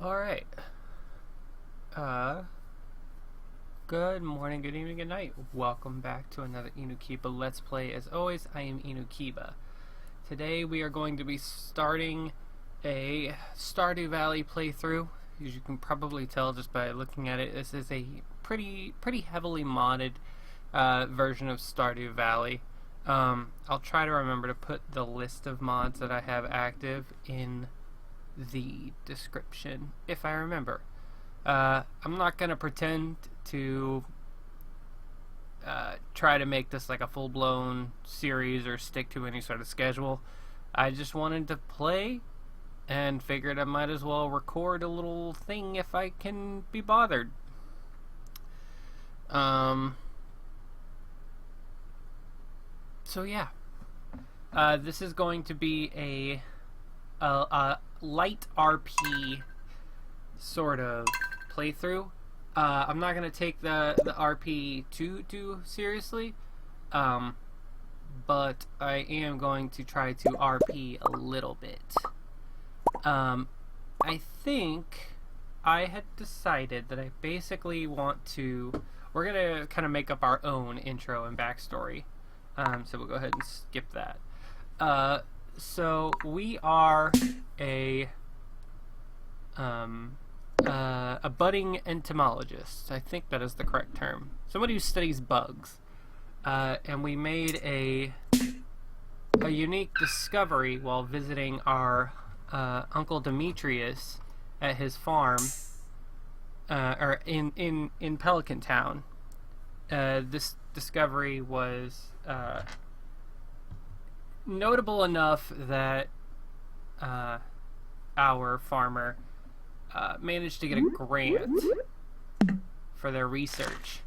Alright. Uh, Good morning, good evening, good night. Welcome back to another Inukiba Let's Play. As always, I am Inukiba. Today we are going to be starting a Stardew Valley playthrough. As you can probably tell just by looking at it, this is a pretty heavily modded version of Stardew Valley. I'll try to remember to put the list of mods that I have active in the description if I remember. I'm not gonna pretend to try to make this like a full-blown series or stick to any sort of schedule. I just wanted to play and figured I might as well record a little thing if I can be bothered. So yeah, this is going to be a light RP sort of playthrough. I'm not going to take the RP too seriously, but I am going to try to RP a little bit. I think I had decided that I basically want to... We're going to kind of make up our own intro and backstory, so we'll go ahead and skip that. So we are a budding entomologist. I think that is the correct term. Somebody who studies bugs. And we made a unique discovery while visiting our Uncle Demetrius at his farm, or in Pelican Town. This discovery was notable enough that our farmer managed to get a grant for their research,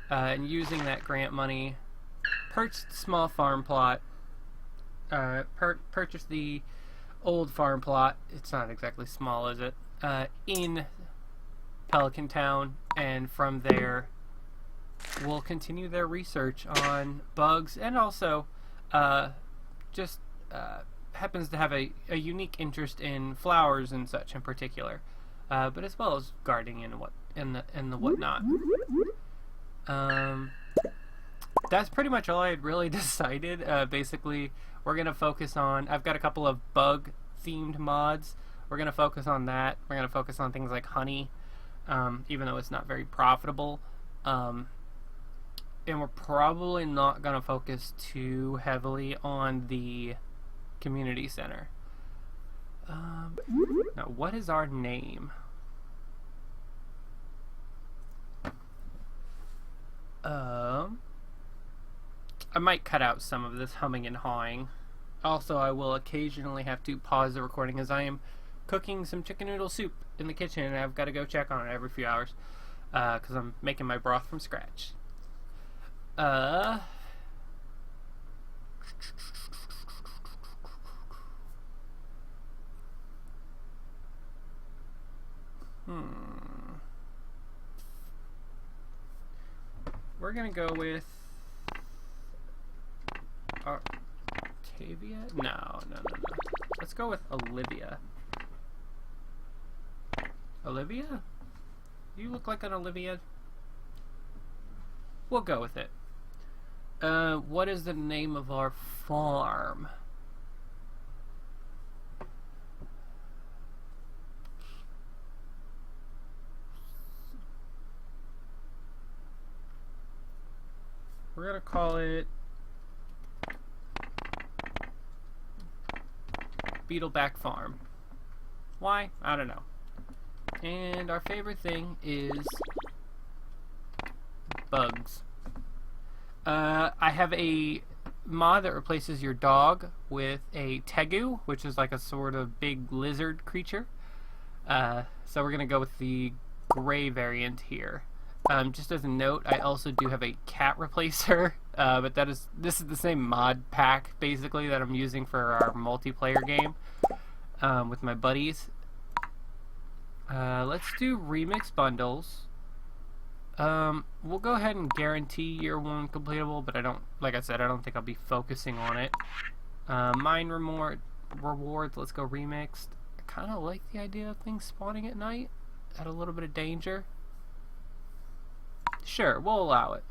and using that grant money, purchased a small farm plot, purchased the old farm plot. It's not exactly small, is it? In Pelican Town, and from there we'll continue their research on bugs, and also just happens to have a unique interest in flowers and such in particular, but as well as gardening and the whatnot. That's pretty much all I had really decided. Basically, we're gonna focus on... I've got a couple of bug themed mods. We're gonna focus on that. We're gonna focus on things like honey, even though it's not very profitable. And we're probably not gonna focus too heavily on the community center. Now, what is our name? I might cut out some of this humming and hawing. Also, I will occasionally have to pause the recording as I am cooking some chicken noodle soup in the kitchen, and I've got to go check on it every few hours because I'm making my broth from scratch. We're gonna go with Octavia? No. Let's go with Olivia. Olivia? You look like an Olivia. We'll go with it. What is the name of our farm? We're gonna call it Beetleback Farm. Why? I don't know. And our favorite thing is bugs. I have a mod that replaces your dog with a Tegu, which is like a sort of big lizard creature. So we're gonna go with the gray variant here. Just as a note, I also do have a cat replacer, but this is the same mod pack basically that I'm using for our multiplayer game with my buddies. Let's do remix bundles. We'll go ahead and guarantee year 1 completable, but like I said, I don't think I'll be focusing on it. Mine rewards, let's go remixed. kind of like the idea of things spawning at night, at a little bit of danger. Sure, we'll allow it.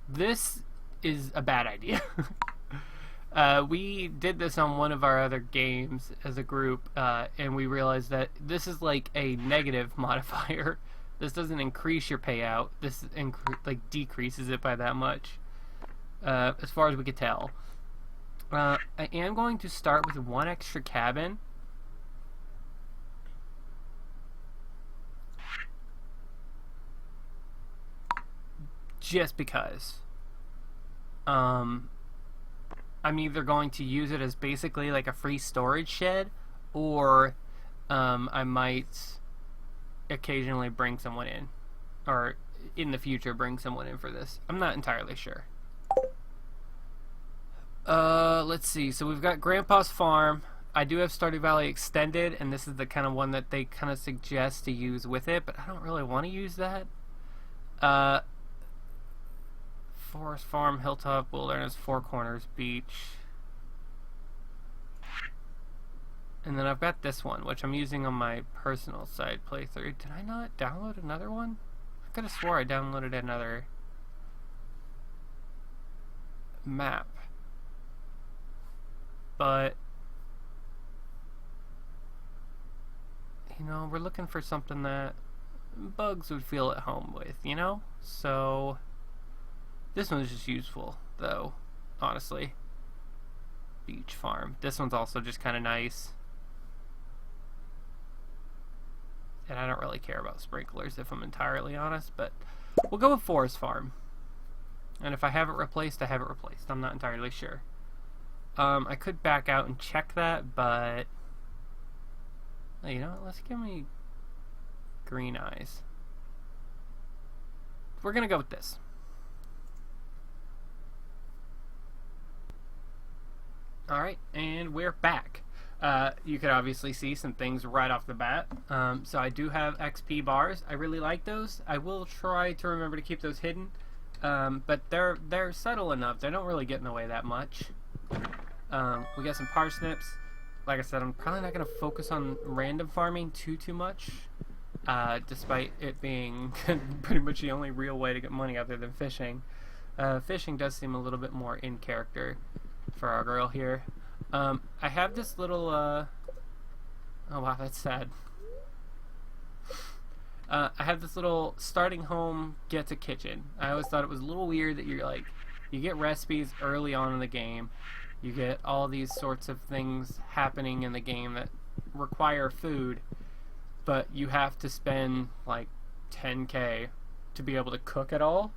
This is a bad idea. We did this on one of our other games as a group, and we realized that this is like a negative modifier. This doesn't increase your payout. This like decreases it by that much, as far as we could tell. I am going to start with one extra cabin. Just because. I'm either going to use it as basically like a free storage shed, or I might occasionally bring someone in, or in the future bring someone in for this. I'm not entirely sure. Let's see. So we've got Grandpa's Farm. I do have Stardew Valley Extended, and this is the kind of one that they kind of suggest to use with it, but I don't really want to use that. Forest Farm, Hilltop, Wilderness, Four Corners, Beach. And then I've got this one, which I'm using on my personal side playthrough. Did I not download another one? I could have swore I downloaded another map. But, you know, we're looking for something that bugs would feel at home with, you know? So this one's just useful, though, honestly. Beach Farm. This one's also just kind of nice. And I don't really care about sprinklers, if I'm entirely honest, but we'll go with Forest Farm. And if I have it replaced, I have it replaced. I'm not entirely sure. I could back out and check that, but you know what? Let's give me green eyes. We're gonna go with this. Alright, and we're back. You could obviously see some things right off the bat. So I do have XP bars. I really like those. I will try to remember to keep those hidden. But they're subtle enough. They don't really get in the way that much. We got some parsnips. Like I said, I'm probably not going to focus on random farming too much. Despite it being pretty much the only real way to get money other than fishing. Fishing does seem a little bit more in character for our girl here. I have this little, oh wow, that's sad. I have this little starting home gets a kitchen. I always thought it was a little weird that you're like, you get recipes early on in the game. You get all these sorts of things happening in the game that require food, but you have to spend like 10k to be able to cook it all.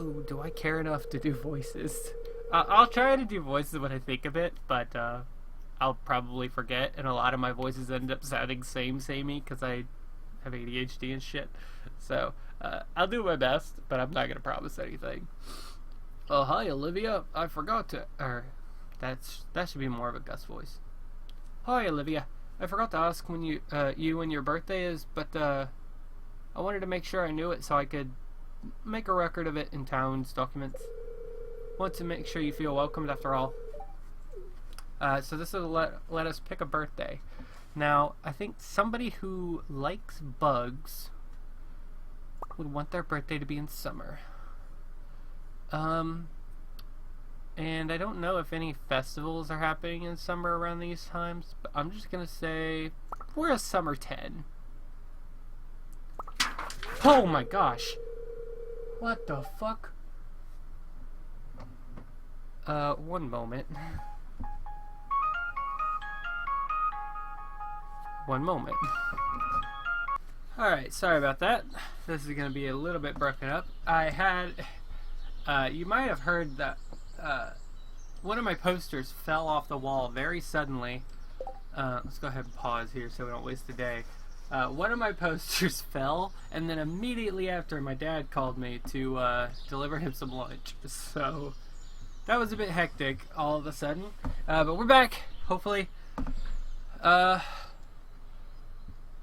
Ooh, do I care enough to do voices? I'll try to do voices when I think of it, but I'll probably forget, and a lot of my voices end up sounding samey because I have ADHD and shit. So I'll do my best, but I'm not gonna promise anything. Oh, hi Olivia. I forgot to, or that should be more of a Gus voice. Hi Olivia. I forgot to ask when when your birthday is, but I wanted to make sure I knew it so I could make a record of it in town's documents. Want to make sure you feel welcomed after all. So this will let us pick a birthday. Now, I think somebody who likes bugs would want their birthday to be in summer. And I don't know if any festivals are happening in summer around these times, but I'm just gonna say we're a summer 10. Oh my gosh! What the fuck? One moment. One moment. Alright, sorry about that. This is gonna be a little bit broken up. I had, you might have heard that, one of my posters fell off the wall very suddenly. Let's go ahead and pause here so we don't waste a day. One of my posters fell, and then immediately after, my dad called me to deliver him some lunch. So that was a bit hectic all of a sudden. But we're back, hopefully.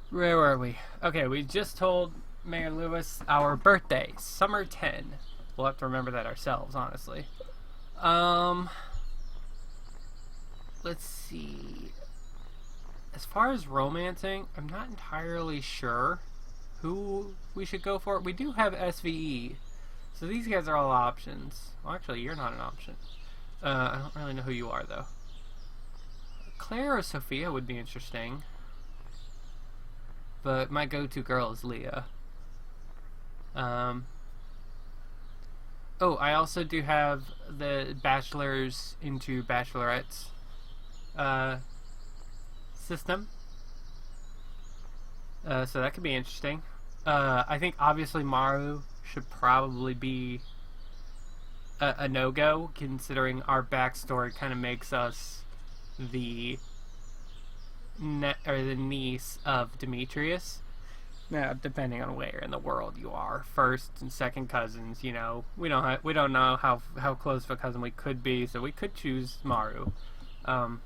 Where were we? Okay, we just told Mayor Lewis our birthday, summer 10. We'll have to remember that ourselves, honestly. Um, let's see. As far as romancing, I'm not entirely sure who we should go for. We do have SVE, so these guys are all options. Well, actually, you're not an option. I don't really know who you are, though. Claire or Sophia would be interesting, but my go-to girl is Leah. Oh, I also do have the bachelors into bachelorettes system. So that could be interesting. I think obviously Maru should probably be a no-go, considering our backstory kind of makes us the niece of Demetrius. Now, depending on where in the world you are, first and second cousins, you know, we don't know how close of a cousin we could be, so we could choose Maru. But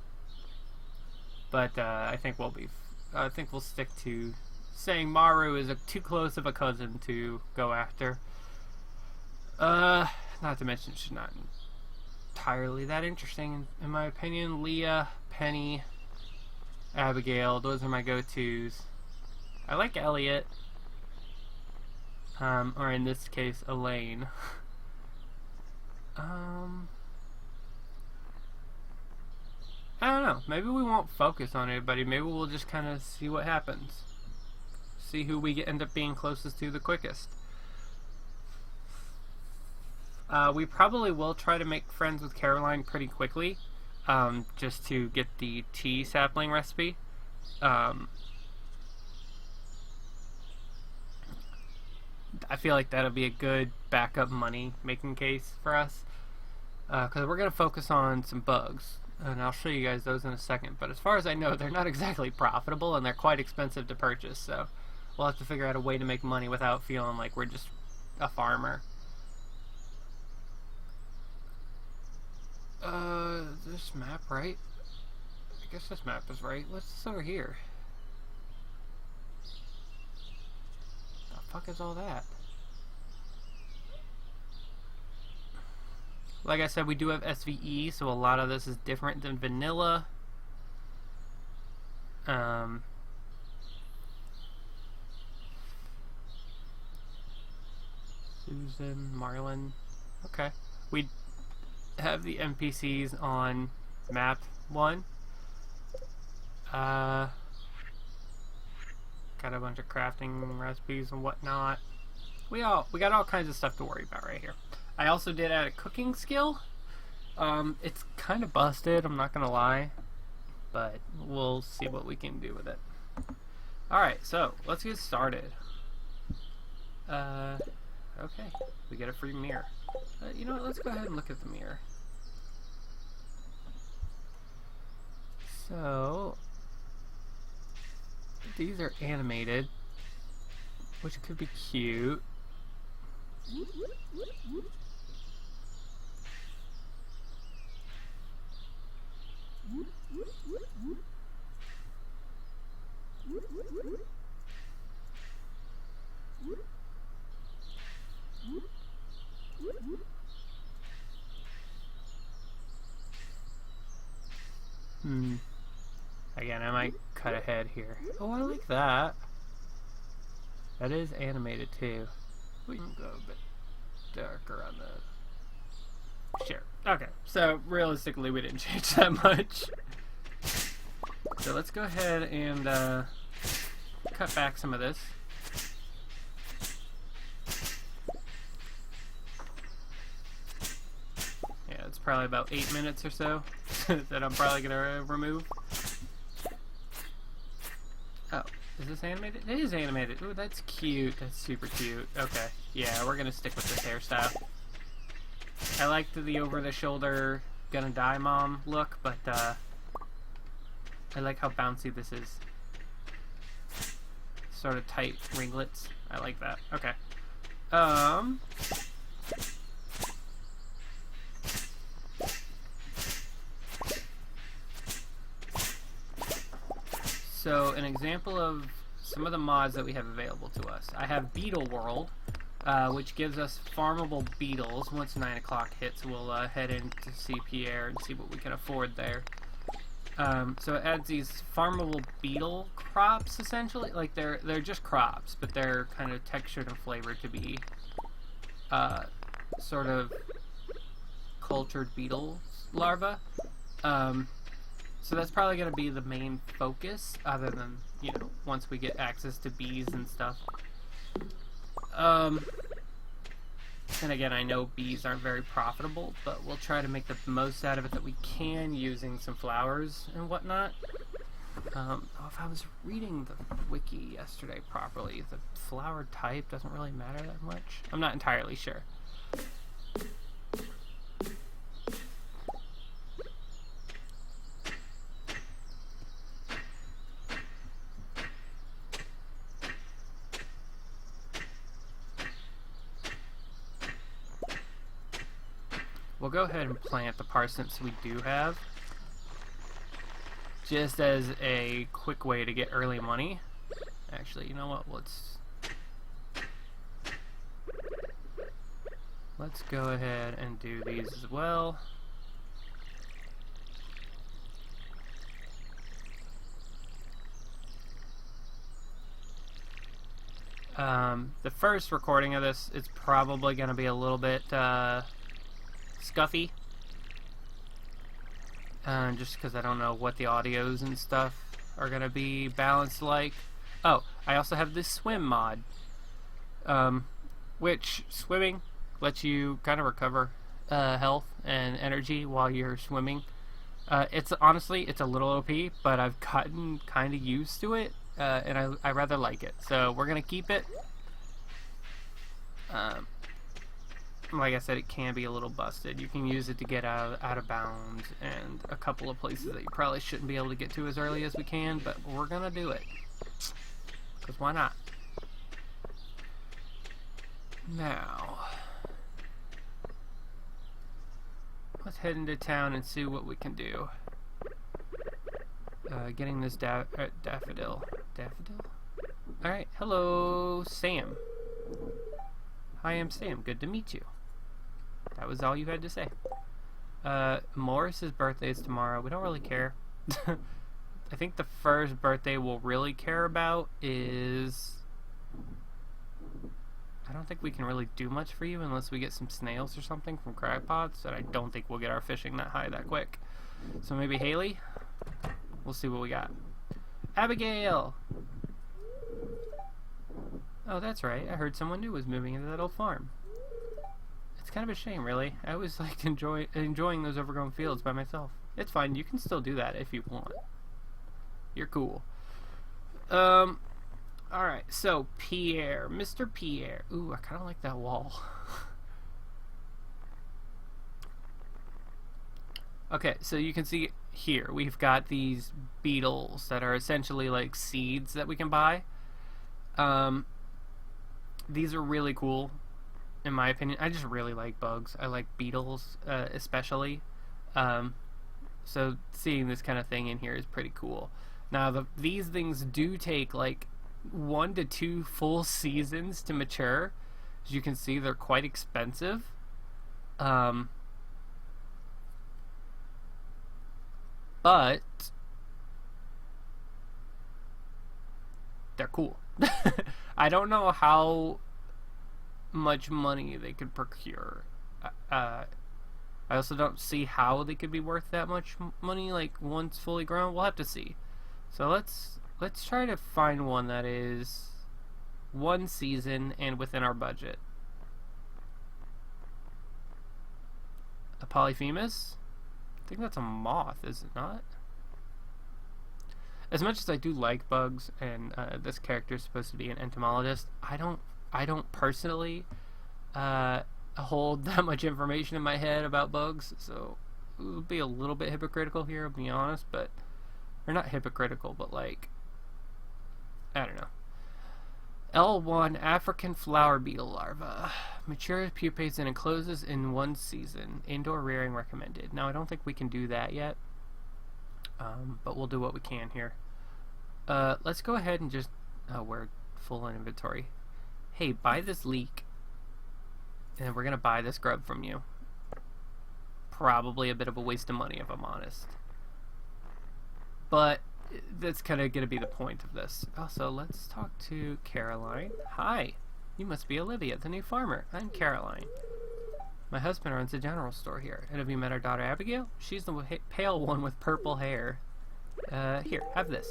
I think we'll stick to saying Maru is too close of a cousin to go after. Not to mention she's not entirely that interesting in my opinion. Leah, Penny, Abigail, those are my go-tos. I like Elliot, or in this case, Elaine. I don't know. Maybe we won't focus on anybody. Maybe we'll just kind of see what happens. See who we end up being closest to the quickest. We probably will try to make friends with Caroline pretty quickly, just to get the tea sapling recipe. I feel like that'll be a good backup money making case for us, because we're going to focus on some bugs, and I'll show you guys those in a second. But as far as I know, they're not exactly profitable, and they're quite expensive to purchase, so we'll have to figure out a way to make money without feeling like we're just a farmer. This map right? I guess this map is right. What's this over here? The fuck is all that? Like I said, we do have SVE, so a lot of this is different than vanilla. Susan, Marlin. Okay. We have the NPCs on map 1. Got a bunch of crafting recipes and whatnot. We got all kinds of stuff to worry about right here. I also did add a cooking skill. It's kind of busted, I'm not gonna lie, but we'll see what we can do with it. Alright, so let's get started. Okay, we get a free mirror. You know what, let's go ahead and look at the mirror. So, these are animated, which could be cute. Again, I might cut ahead here. Oh, I like that. That is animated too. We can go a bit darker on the... Sure. Okay, so realistically we didn't change that much. So let's go ahead and cut back some of this. Yeah, it's probably about 8 minutes or so that I'm probably going to remove. Oh, is this animated? It is animated. Ooh, that's cute. That's super cute. Okay, yeah, we're going to stick with this hairstyle. I like the over-the-shoulder gonna die mom look, but I like how bouncy this is. Sort of tight ringlets. I like that. Okay. So an example of some of the mods that we have available to us. I have Beetle World, which gives us farmable beetles. Once 9 o'clock hits, we'll head in to see Pierre and see what we can afford there. So it adds these farmable beetle crops, essentially. Like, they're just crops, but they're kind of textured and flavored to be sort of cultured beetle larvae. So that's probably going to be the main focus, other than, you know, once we get access to bees and stuff. And again, I know bees aren't very profitable, but we'll try to make the most out of it that we can using some flowers and whatnot. If I was reading the wiki yesterday properly, the flower type doesn't really matter that much. I'm not entirely sure. We'll go ahead and plant the parsnips we do have, just as a quick way to get early money. Actually, you know what? Let's go ahead and do these as well. The first recording of this is probably going to be a little bit scuffy, just because I don't know what the audios and stuff are going to be balanced like. Oh, I also have this swim mod, which swimming lets you kind of recover health and energy while you're swimming. It's honestly, it's a little OP, but I've gotten kind of used to it, and I rather like it, so we're going to keep it. Like I said, it can be a little busted. You can use it to get out of bounds and a couple of places that you probably shouldn't be able to get to as early as we can, but we're gonna do it. Because why not? Now, let's head into town and see what we can do. Getting this daffodil. Daffodil? Alright, hello, Sam. Hi, I'm Sam. Good to meet you. That was all you had to say. Morris's birthday is tomorrow. We don't really care. I think the first birthday we'll really care about is... I don't think we can really do much for you unless we get some snails or something from Cragpots, and I don't think we'll get our fishing that high that quick. So maybe Haley? We'll see what we got. Abigail! Oh, that's right. I heard someone new was moving into that old farm. It's kind of a shame, really. I always liked enjoying those overgrown fields by myself. It's fine. You can still do that if you want. You're cool. Alright. So, Pierre. Mr. Pierre. Ooh, I kind of like that wall. Okay, so you can see here, we've got these beetles that are essentially like seeds that we can buy. These are really cool, in my opinion. I just really like bugs. I like beetles, especially. So seeing this kind of thing in here is pretty cool. Now, these things do take like 1 to 2 full seasons to mature. As you can see, they're quite expensive. But they're cool. I don't know how much money they could procure. I also don't see how they could be worth that much money, like, once fully grown. We'll have to see. So let's try to find one that is 1 season and within our budget. A Polyphemus? I think that's a moth, is it not? As much as I do like bugs, and this character is supposed to be an entomologist, I don't personally hold that much information in my head about bugs, so it would be a little bit hypocritical here, I'll be honest, but... Or not hypocritical, but like... I don't know. L1 African flower beetle larva. Matures, pupates, and encloses in 1 season. Indoor rearing recommended. Now, I don't think we can do that yet, but we'll do what we can here. Let's go ahead and just... Oh, we're full in inventory. Hey, buy this leek. And we're gonna buy this grub from you. Probably a bit of a waste of money if I'm honest. But that's kind of gonna be the point of this. Also, let's talk to Caroline. Hi, you must be Olivia, the new farmer. I'm Caroline. My husband runs a general store here. And have you met our daughter Abigail? She's the pale one with purple hair. Here, have this.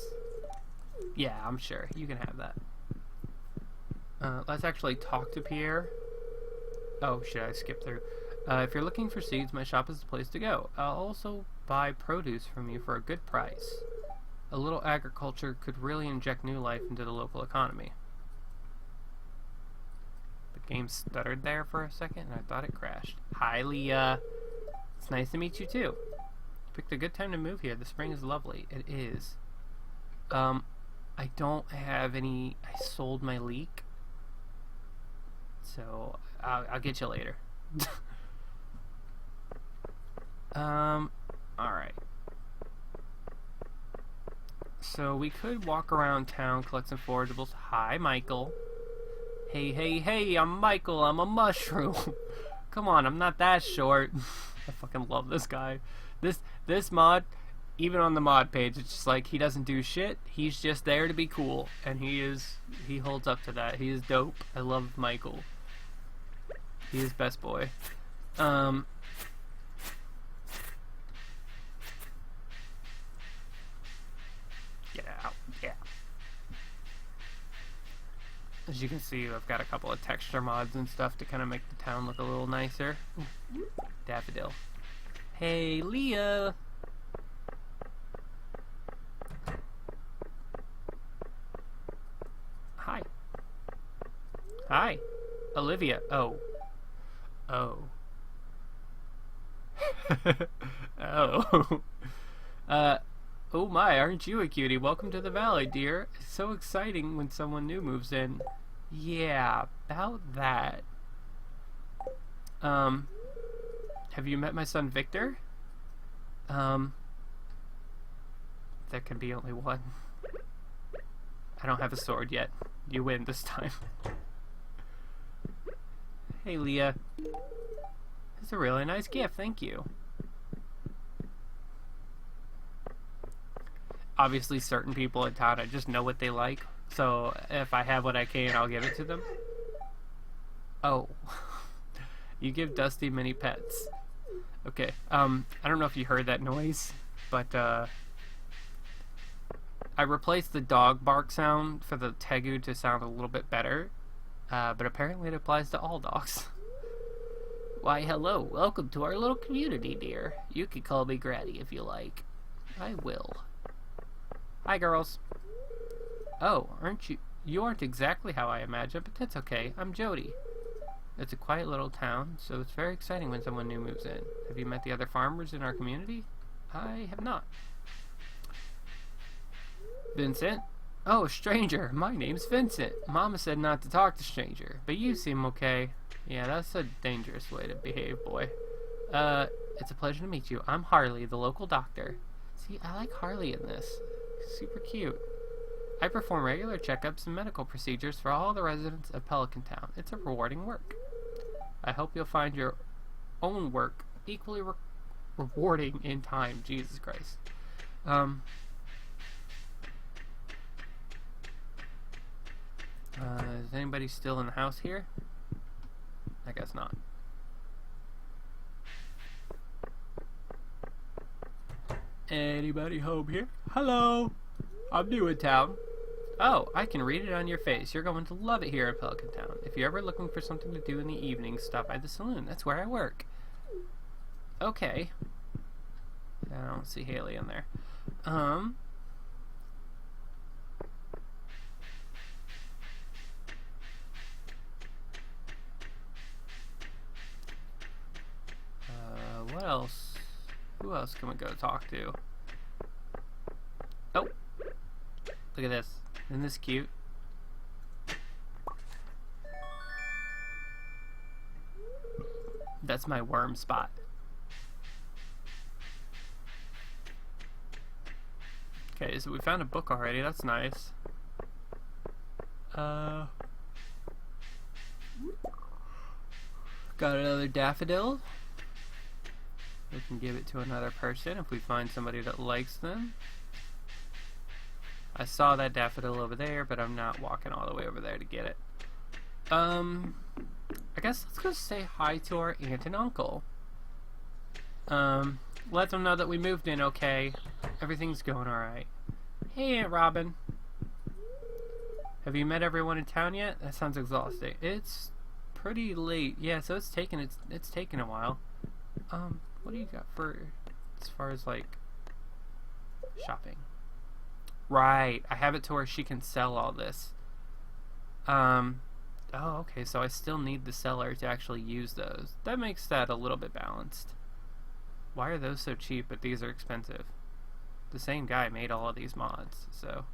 Yeah, I'm sure. You can have that. Let's actually talk to Pierre. Oh, should I skip through? If you're looking for seeds, my shop is the place to go. I'll also buy produce from you for a good price. A little agriculture could really inject new life into the local economy. The game stuttered there for a second and I thought it crashed. Hi, Leah. It's nice to meet you too. You picked a good time to move here. The spring is lovely. It is. I don't have any... I sold my leek. So, I'll get you later. Alright. So, we could walk around town, collect some forageables. Hi, Mycol. Hey, hey, hey, I'm Mycol. I'm a mushroom. Come on, I'm not that short. I fucking love this guy. This mod, even on the mod page, it's just like, he doesn't do shit. He's just there to be cool. And he holds up to that. He is dope. I love Mycol. He is best boy. Get out. Yeah. As you can see, I've got a couple of texture mods and stuff to kind of make the town look a little nicer. Ooh, daffodil. Hey, Leah! Hi. Hi. Olivia. Oh. Oh. Oh. Oh my, aren't you a cutie? Welcome to the valley, dear. It's so exciting when someone new moves in. Yeah, about that. Have you met my son Victor? There can be only one. I don't have a sword yet. You win this time. Hey, Leah. It's a really nice gift, thank you. Obviously, certain people in town, I just know what they like. So, if I have what I can, I'll give it to them. Oh. You give Dusty many pets. Okay, I don't know if you heard that noise, but, I replaced the dog bark sound for the Tegu to sound a little bit better. But apparently it applies to all dogs. Why, hello. Welcome to our little community, dear. You can call me Granny if you like. I will. Hi, girls. Oh, aren't you... You aren't exactly how I imagined, but that's okay. I'm Jody. It's a quiet little town, so it's very exciting when someone new moves in. Have you met the other farmers in our community? I have not. Vincent? Oh, stranger. My name's Vincent. Mama said not to talk to stranger, but you seem okay. Yeah, that's a dangerous way to behave, boy. It's a pleasure to meet you. I'm Harley, the local doctor. See, I like Harley in this. Super cute. I perform regular checkups and medical procedures for all the residents of Pelican Town. It's a rewarding work. I hope you'll find your own work equally rewarding in time. Jesus Christ. Is anybody still in the house here? I guess not. Anybody home here? Hello! I'm new in town. Oh, I can read it on your face. You're going to love it here in Pelican Town. If you're ever looking for something to do in the evening, stop by the saloon. That's where I work. Okay. I don't see Haley in there. What else? Who else can we go talk to? Oh! Look at this. Isn't this cute? That's my worm spot. Okay, so we found a book already. That's nice. Got another daffodil. We can give it to another person if we find somebody that likes them. I saw that daffodil over there, but I'm not walking all the way over there to get it. I guess let's go say hi to our aunt and uncle. Let them know that we moved in okay. Everything's going alright. Hey, Aunt Robin. Have you met everyone in town yet? That sounds exhausting. It's pretty late. Yeah, so it's taken a while. What do you got for as far as like shopping? Right, I have it to where she can sell all this. Oh, okay, so I still need the seller to actually use those. That makes that a little bit balanced. Why are those so cheap, but these are expensive? The same guy made all of these mods, so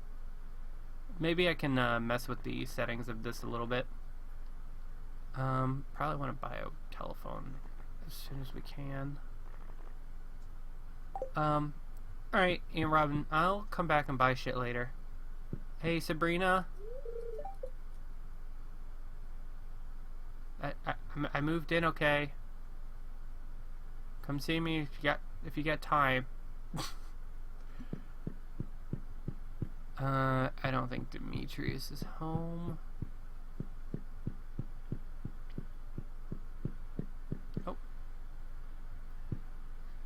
maybe I can mess with the settings of this a little bit. Probably want to buy a telephone as soon as we can. Alright, Aunt Robin, I'll come back and buy shit later. Hey, Sabrina. I moved in okay. Come see me if you got time. I don't think Demetrius is home. Oh.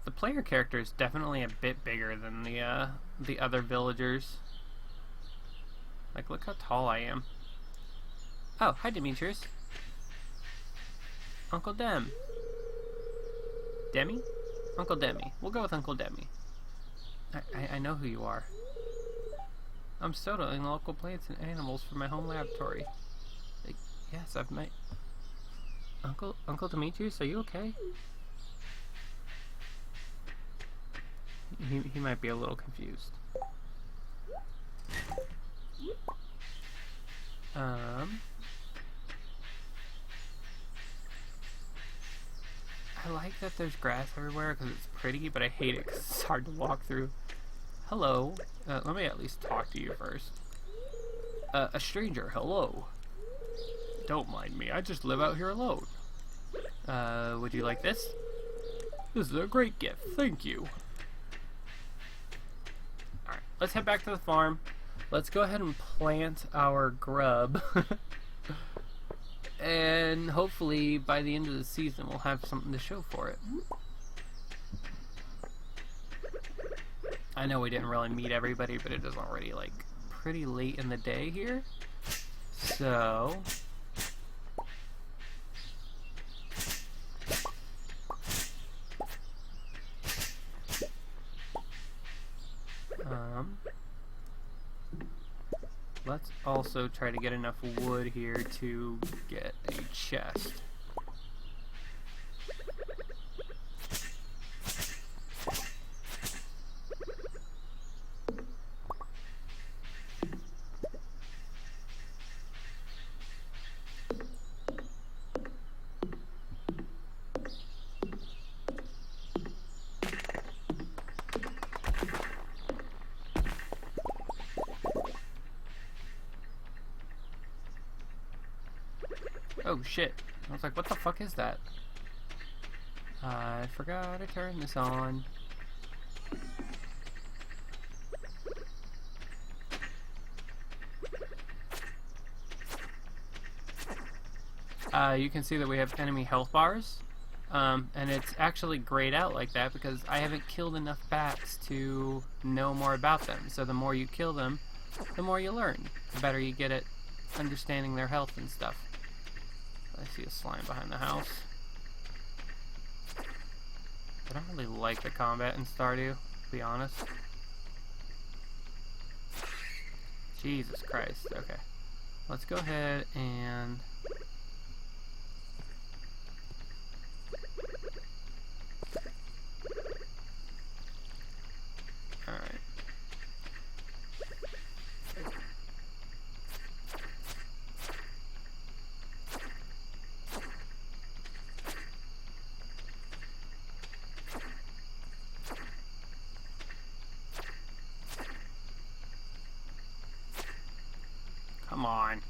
The player character is definitely a bit bigger than the other villagers. Like, look how tall I am. Oh, hi Demetrius. Uncle Dem. Demi? Uncle Demi. We'll go with Uncle Demi. I know who you are. I'm studying local plants and animals for my home laboratory. Yes, I've met... Uncle Demetrius, are you okay? He might be a little confused. I like that there's grass everywhere because it's pretty, but I hate it because it's hard to walk through. Hello. Let me at least talk to you first. A stranger, hello. Don't mind me, I just live out here alone. Would you like this? This is a great gift, thank you. Alright, let's head back to the farm. Let's go ahead and plant our grub. And hopefully by the end of the season we'll have something to show for it. I know we didn't really meet everybody, but it is already like pretty late in the day here. So let's also try to get enough wood here to get a chest. Oh shit. I was like, what the fuck is that? I forgot to turn this on. You can see that we have enemy health bars. And it's actually grayed out like that because I haven't killed enough bats to know more about them. So the more you kill them, the more you learn. The better you get at understanding their health and stuff. I see a slime behind the house. I don't really like the combat in Stardew, to be honest. Jesus Christ. Okay. Let's go ahead and... Alright. Come on.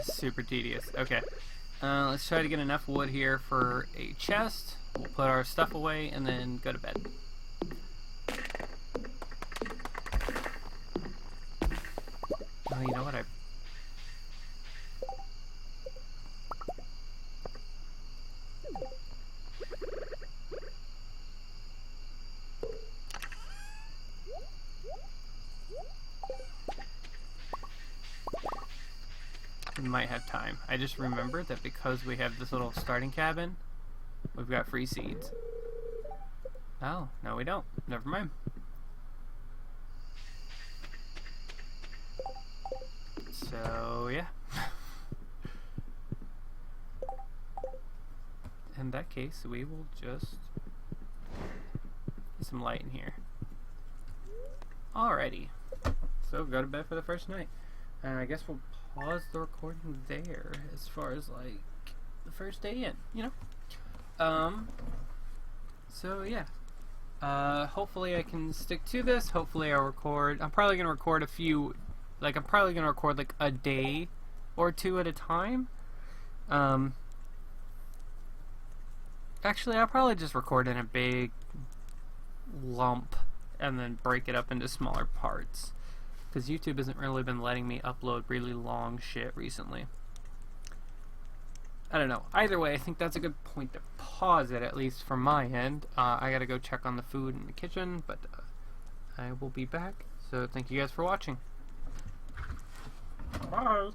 Super tedious. Okay. Let's try to get enough wood here for a chest. We'll put our stuff away and then go to bed. Oh, you know what? We might have time. I just remembered that because we have this little starting cabin, we've got free seeds. Oh, no we don't. Never mind. So, yeah. In that case, we will just get some light in here. Alrighty. So, go to bed for the first night. And I guess we'll pause the recording there as far as, like, the first day in, you know? So, yeah. Hopefully I can stick to this. Hopefully I'll record. I'm probably going to record a few... Like, I'm probably going to record, like, a day or two at a time. Actually, I'll probably just record in a big lump and then break it up into smaller parts. Because YouTube hasn't really been letting me upload really long shit recently. I don't know. Either way, I think that's a good point to pause it, at least from my end. I gotta go check on the food in the kitchen, but I will be back. So thank you guys for watching. Bye.